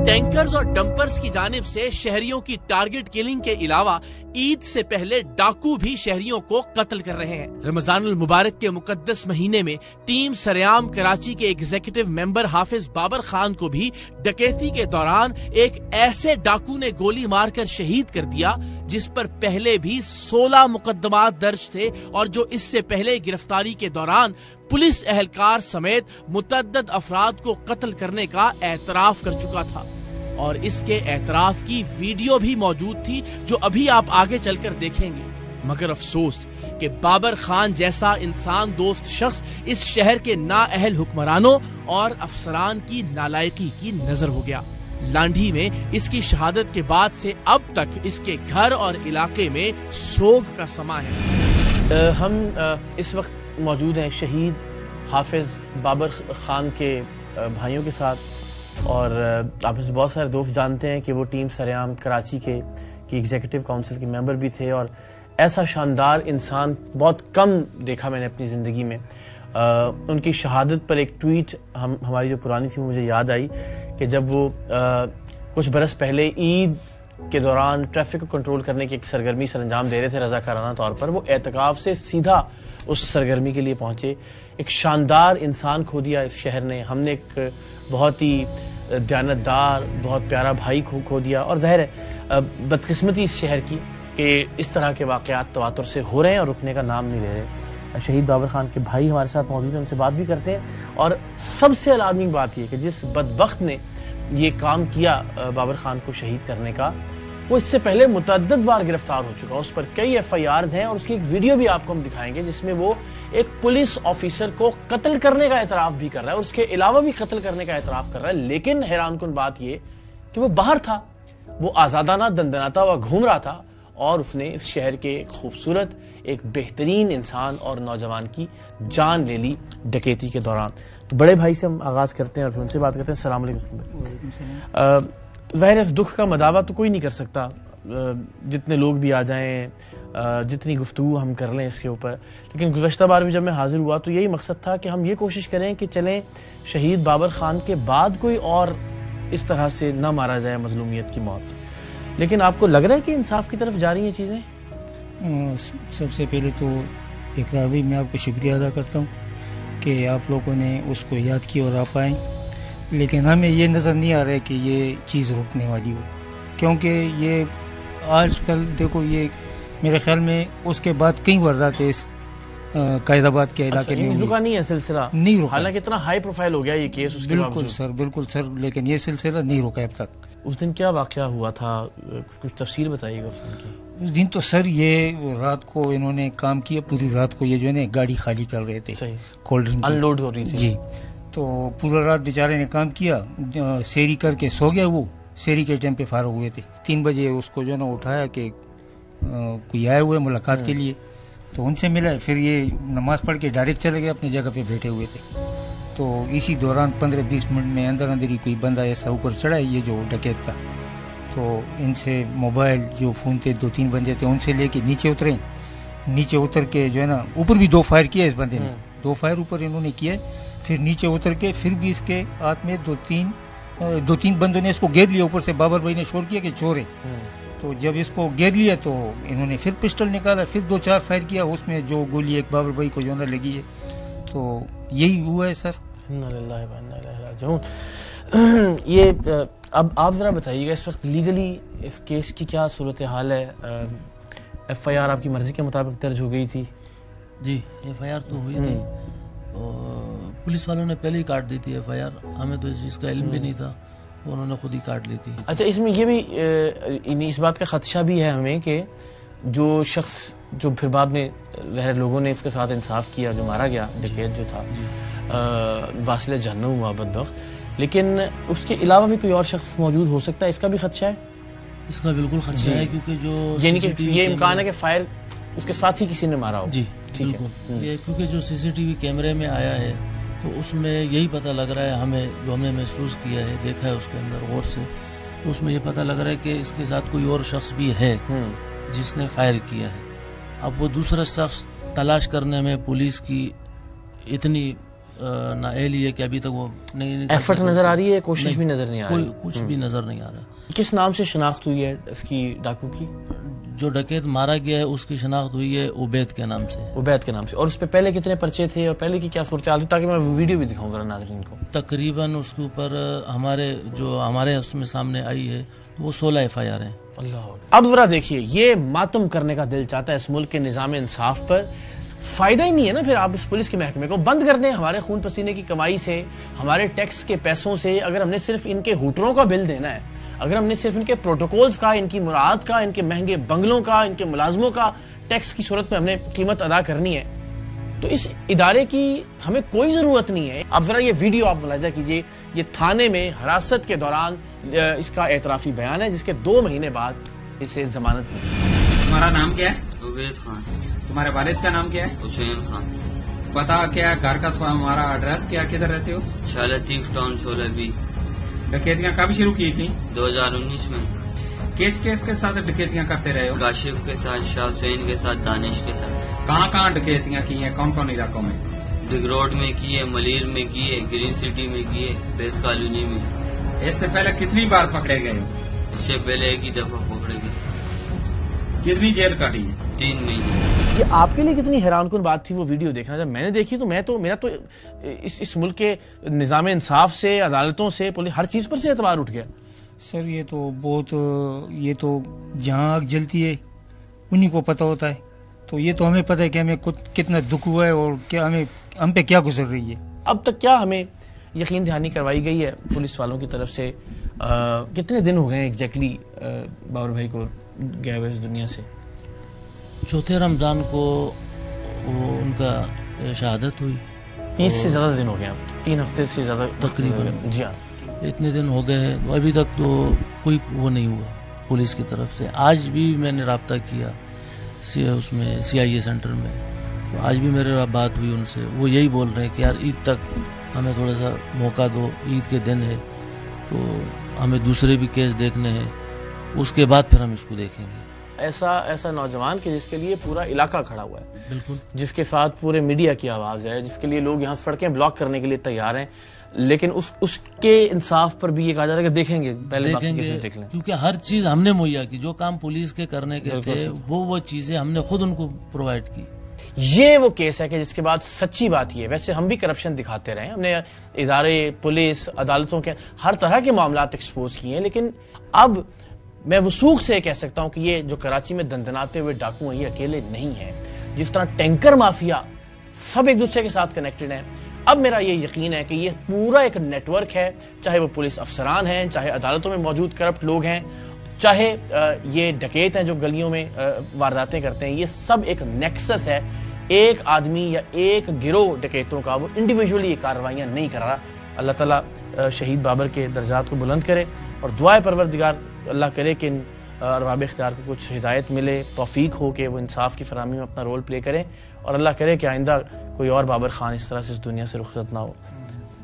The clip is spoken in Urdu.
ٹینکرز اور ڈمپرز کی جانب سے شہریوں کی ٹارگٹ کلنگ کے علاوہ عید سے پہلے ڈاکو بھی شہریوں کو قتل کر رہے ہیں۔ رمضان المبارک کے مقدس مہینے میں ٹیم سریام کراچی کے ایگزیکٹو ممبر حافظ بابر خان کو بھی ڈکیتی کے دوران ایک ایسے ڈاکو نے گولی مار کر شہید کر دیا جس پر پہلے بھی 16 مقدمات درج تھے اور جو اس سے پہلے گرفتاری کے دوران پولیس اہلکار سمیت متعدد افراد کو قتل کرنے کا اعتراف کر چکا تھا، اور اس کے اعتراف کی ویڈیو بھی موجود تھی جو ابھی آپ آگے چل کر دیکھیں گے۔ مگر افسوس کہ بابر خان جیسا انسان دوست شخص اس شہر کے نااہل حکمرانوں اور افسران کی نالائقی کی نظر ہو گیا۔ لانڈھی میں اس کی شہادت کے بعد سے اب تک اس کے گھر اور علاقے میں سوگ کا سما ہے۔ ہم اس وقت موجود ہیں شہید حافظ بابر خان کے بھائیوں کے ساتھ، اور آپ میں سے بہت سارے دوست جانتے ہیں کہ وہ ٹیم سریام کراچی کے ایگزیکٹو کونسل کے ممبر بھی تھے، اور ایسا شاندار انسان بہت کم دیکھا میں نے اپنی زندگی میں۔ ان کی شہادت پر ایک ٹویٹ ہماری جو پرانی تھی وہ مجھے یاد آئی کہ جب وہ کچھ برس پہلے عید کے دوران ٹریفک کو کنٹرول کرنے کی ایک سرگرمی سر انجام دے رہے تھے رضاکارانہ طور پر، وہ اعتکاف سے سیدھا اس سرگرمی کے لیے پہنچے۔ ایک شاندار انسان کھو دیا اس شہر نے، ہم نے ایک بہت ہی دیانتدار بہت پیارا بھائی کھو دیا، اور ظاہر ہے بدقسمتی اس شہر کی کہ اس طرح کے واقعات تواتر سے ہو رہے ہیں اور رکنے کا نام نہیں لے رہے۔ شہید بابر خان کے بھائی ہمارے ساتھ موجود ہیں، ان سے بات بھی کرتے ہیں، اور سب سے الارمنگ بات یہ کہ جس بدبخت نے یہ کام کیا بابر خان کو شہید کرنے کا، وہ اس سے پہلے متعدد بار گرفتار ہو چکا، اس پر کئی ایف آئی آرز ہیں، اور اس کی ایک ویڈیو بھی آپ کو ہم دکھائیں گے جس میں وہ ایک پولیس آفیسر کو قتل کرنے کا اعتراف بھی کر رہا ہے، اور اس کے علاوہ بھی قتل کرنے کا اعتراف کر رہا ہے۔ لیکن حیران کن بات یہ کہ وہ باہر تھا، وہ آزادانہ دندناتا ہوا گھوم رہا تھا، اور اس نے اس شہر کے ایک خوبصورت ایک بہترین انسان اور نوجوان کی جان لے لی ڈکیتی کے دوران۔ تو بڑے بھائی سے ہم آغاز کرتے ہیں اور پھر ان سے بات کرتے ہیں۔ السلام علیکم۔ ظاہر اس دکھ کا مداوع تو کوئی نہیں کر سکتا، جتنے لوگ بھی آ جائیں، جتنی گفتگو ہم کر لیں اس کے اوپر، لیکن گزشتہ بار بھی جب میں حاضر ہوا تو یہی مقصد تھا کہ ہم یہ کوشش کریں کہ چلیں شہید بابر خان کے بعد کوئی اور اس طرح سے نہ مارا جائے مظلومیت کی موت۔ لیکن آپ کو لگ رہا ہے کہ انصاف کی طرف جا رہی ہیں چیزیں؟ سب سے پہلے تو اقرار بھائی میں آپ کا شکریہ ادا کرتا ہوں کہ آپ لوگوں نے اس کو یاد کیا اور آپ آئیں، لیکن ہمیں یہ نظر نہیں آ رہا ہے کہ یہ چیز روکنے والی ہو، کیونکہ یہ آج کل دیکھو یہ میرے خیال میں اس کے بعد کئی وارداتیں اس قائد آباد کے علاقے میں رکا نہیں ہے سلسلہ، نہیں رکا، حالانکہ اتنا ہائی پروفائل ہو گیا یہ کیس اس کے باوجود۔ بالکل سر، لیکن یہ سلسلہ نہیں رکا اب تک۔ اس دن کیا واقعہ ہوا تھا، کچھ تفصیل بتائیے گا اس دن کی؟ اس دن تو سر یہ رات کو انہوں نے کام کیا، پوری رات کو یہ جو ہے نا گاڑی خالی کر رہے تھے، کولڈ ڈرنک ان لوڈ ہو رہی تھی، جی، تو پورا رات بیچارے نے کام کیا، سیری کر کے سو گیا، وہ سیری کے ٹائم پہ فارغ ہوئے تھے، 3 بجے اس کو جو ہے نا اٹھایا کہ کوئی آئے ہوئے ملاقات کے لیے، تو ان سے ملا، پھر یہ نماز پڑھ کے ڈائریکٹ چلے گئے، اپنی جگہ پہ بیٹھے ہوئے تھے، تو اسی دوران 15-20 منٹ میں اندر ہی کوئی بندہ ایسا اوپر چڑھا، یہ جو ڈکیت تھا، تو ان سے موبائل جو فون تھے 2-3 بندے تھے ان سے لے کے نیچے اترے، نیچے اتر کے جو ہے نا اوپر بھی 2 فائر کیا اس بندے نے، 2 فائر اوپر انہوں نے کیا، پھر نیچے اتر کے پھر بھی اس کے ہاتھ میں 2-3 بندوں نے اس کو گھیر لیا، اوپر سے بابر بھائی نے شور کیا کہ چور ہے، تو جب اس کو گھیر لیا تو انہوں نے پھر پسٹل نکالا، پھر 2-4 فائر کیا، اس میں جو گولی ایک بابر بھائی کو جو ہے لگی ہے، تو یہی ہوا ہے سر۔ یہ اب آپ ذرا بتائیے گا اس وقت لیگلی اس کیس کی کیا صورتحال ہے؟ ایف آئی آر آپ کی مرضی کے مطابق درج ہو گئی تھی؟ جی ایف آئی آر تو ہوئی تھی، اور پولیس والوں نے پہلے ہی کاٹ دی تھی ایف آئی آر، ہمیں تو اس چیز کا علم بھی نہیں تھا، انہوں نے خود ہی کاٹ لی تھی۔ اچھا، اس میں یہ بھی اس بات کا خدشہ بھی ہے ہمیں کہ جو شخص جو پھر بعد میں ظاہر لوگوں نے اس کے ساتھ انصاف کیا، جو مارا گیا ڈکیت جو تھا، واصل جہنم ہوا بدبخت، لیکن اس کے علاوہ بھی کوئی اور شخص موجود ہو سکتا ہے، اس کا بھی خدشہ ہے؟ اس کا بالکل خدشہ ہے، کیونکہ جو یعنی کہ یہ امکان ہے کہ فائر اس کے ساتھ ہی کسی نے مارا ہو۔ جی بالکل، یہ کیونکہ جو سی سی ٹی وی کیمرے میں آیا ہے تو اس میں یہی پتہ لگ رہا ہے ہمیں، جو ہم نے محسوس کیا ہے، دیکھا ہے اس کے اندر غور سے، تو اس میں یہ پتہ لگ رہا ہے کہ اس کے ساتھ کوئی اور شخص بھی ہے جس نے فائر کیا ہے۔ اب وہ دوسرا شخص تلاش کرنے میں پولیس کی اتنی نااہلی ہے کہ ابھی تک وہ نہیں ایفرٹ نظر آ رہی ہے, کوشش بھی نظر نہیں آ رہی, کچھ بھی نظر نہیں آ رہا. کس نام سے شناخت ہوئی ہے اس کی ڈاکو کی؟ جو ڈکیت مارا گیا ہے اس کی شناخت ہوئی ہے عبید کے نام سے. عبید کے نام سے. اور اس پہ پہلے کتنے پرچے تھے اور پہلے کی کیا صورتحال تھی, تاکہ میں ویڈیو بھی دکھاؤں ذرا ناظرین کو؟ تقریباً اس کے اوپر ہمارے اس میں سامنے آئی ہے وہ 16 FIR ہیں. اللہ. اب ذرا دیکھیے, یہ ماتم کرنے کا دل چاہتا ہے اس ملک کے نظام انصاف پر. فائدہ ہی نہیں ہے نا پھر آپ اس پولیس کے محکمے کو بند کر دیں. ہمارے خون پسینے کی کمائی سے, ہمارے ٹیکس کے پیسوں سے, اگر ہم نے صرف ان کے ہوٹلوں کا بل دینا ہے, اگر ہم نے صرف ان کے پروٹوکولز کا, ان کی مراعات کا, ان کے مہنگے بنگلوں کا, ان کے ملازموں کا ٹیکس کی صورت میں ہم نے قیمت ادا کرنی ہے, تو اس ادارے کی ہمیں کوئی ضرورت نہیں ہے. اب ذرا یہ ویڈیو آپ ملاحظہ کیجئے. یہ تھانے میں حراست کے دوران اس کا اعترافی بیان ہے, جس کے 2 مہینے بعد اسے ضمانت ملی. تمہارا نام کیا ہے؟ عبید خان. تمہارے والد کا نام کیا ہے؟ حسین خان. پتا کیا گھر کا تمہارا ایڈریس کیا, کدھر رہتے ہو؟ شاہ لطیف ٹاؤن 16B. ڈکیتیاں کب شروع کی تھیں؟ 2019 میں. کس کے ساتھ ڈکیتیاں کرتے رہے ہو؟ کاشف کے ساتھ, شاہ حسین کے ساتھ, دانش کے ساتھ. کہاں ڈکیتیاں کی ہیں, کون کون علاقوں میں؟ بگ روڈ میں کیے, ملیر میں کیے, گرین سٹی میں کیے, بیس کالونی میں. اس سے پہلے کتنی بار پکڑے گئے ہو؟ اس سے پہلے ایک ہی دفعہ پکڑے گئے. کتنی جیل کاٹی ہے؟ 3 مہینے. یہ آپ کے لیے کتنی حیران کن بات تھی وہ ویڈیو دیکھنا. جب میں نے دیکھی تو میرا تو اس ملک کے نظام انصاف سے, عدالتوں سے, ہر چیز پر سے اعتبار اٹھ گیا. سر یہ تو جہاں آگ جلتی ہے انہی کو پتہ ہوتا ہے. تو یہ تو ہمیں پتہ ہے کہ ہمیں کتنا دکھ ہوا ہے اور کیا ہم پہ کیا گزر رہی ہے. اب تک کیا ہمیں یقین دہانی کروائی گئی ہے پولیس والوں کی طرف سے؟ کتنے دن ہو گئے ہیں ایگزیکٹلی بابر بھائی کو گئے ہوئے اس دنیا سے؟ 4 رمضان کو ان کا شہادت ہوئی. 30 سے زیادہ دن ہو گئے, 3 ہفتے سے زیادہ تقریباً. جی ہاں, اتنے دن ہو گئے ہیں, ابھی تک تو کوئی وہ نہیں ہوا پولیس کی طرف سے. آج بھی میں نے رابطہ کیا اس میں CIA سینٹر میں, تو آج بھی میرے بات ہوئی ان سے. وہ یہی بول رہے ہیں کہ یار عید تک ہمیں تھوڑا سا موقع دو, عید کے دن ہے تو ہمیں دوسرے بھی کیس دیکھنے ہیں, اس کے بعد پھر ہم اس کو دیکھیں گے. ایسا نوجوان کہ جس کے لیے پورا علاقہ کھڑا ہوا ہے, بالکل, جس کے ساتھ پورے میڈیا کی آواز ہے, جس کے لیے لوگ یہاں سڑکیں بلاک کرنے کے لیے تیار ہیں, لیکن اس کے انصاف پر بھی یہ کہا جا رہا ہے کہ دیکھیں گے, پہلے دیکھ لیں. کیونکہ ہر چیز ہم نے مہیا کی, جو کام پولیس کے کرنے کے تھے وہ چیزیں ہم نے خود ان کو پرووائڈ کی. یہ وہ کیس ہے کہ جس کے بعد سچی بات یہ ہے, ویسے ہم بھی کرپشن دکھاتے رہے, ہم نے ادارے, پولیس, عدالتوں کے ہر طرح کے معاملات ایکسپوز کیے ہیں, لیکن اب میں وثوق سے کہہ سکتا ہوں کہ یہ جو کراچی میں دندناتے ہوئے ڈاکو ہیں یہ اکیلے نہیں ہیں. جس طرح ٹینکر مافیا سب ایک دوسرے کے ساتھ کنیکٹڈ ہیں, اب میرا یہ یقین ہے کہ یہ پورا ایک نیٹ ورک ہے, چاہے وہ پولیس افسران ہیں, چاہے عدالتوں میں موجود کرپٹ لوگ ہیں, چاہے یہ ڈکیت ہیں جو گلیوں میں وارداتیں کرتے ہیں. یہ سب ایک نیکسس ہے. ایک آدمی یا ایک گروہ ڈکیتوں کا وہ انڈیویجولی یہ کارروائیاں نہیں کر رہا. اللہ تعالیٰ شہید بابر کے درجات کو بلند کرے, اور دعائے پروردگار اللہ کرے کہ ان ارباب اختیار کو کچھ ہدایت ملے, توفیق ہو کہ وہ انصاف کی فراہمی میں اپنا رول پلے کریں, اور اللہ کرے کہ آئندہ کوئی اور بابر خان اس طرح سے اس دنیا سے رخصت نہ ہو.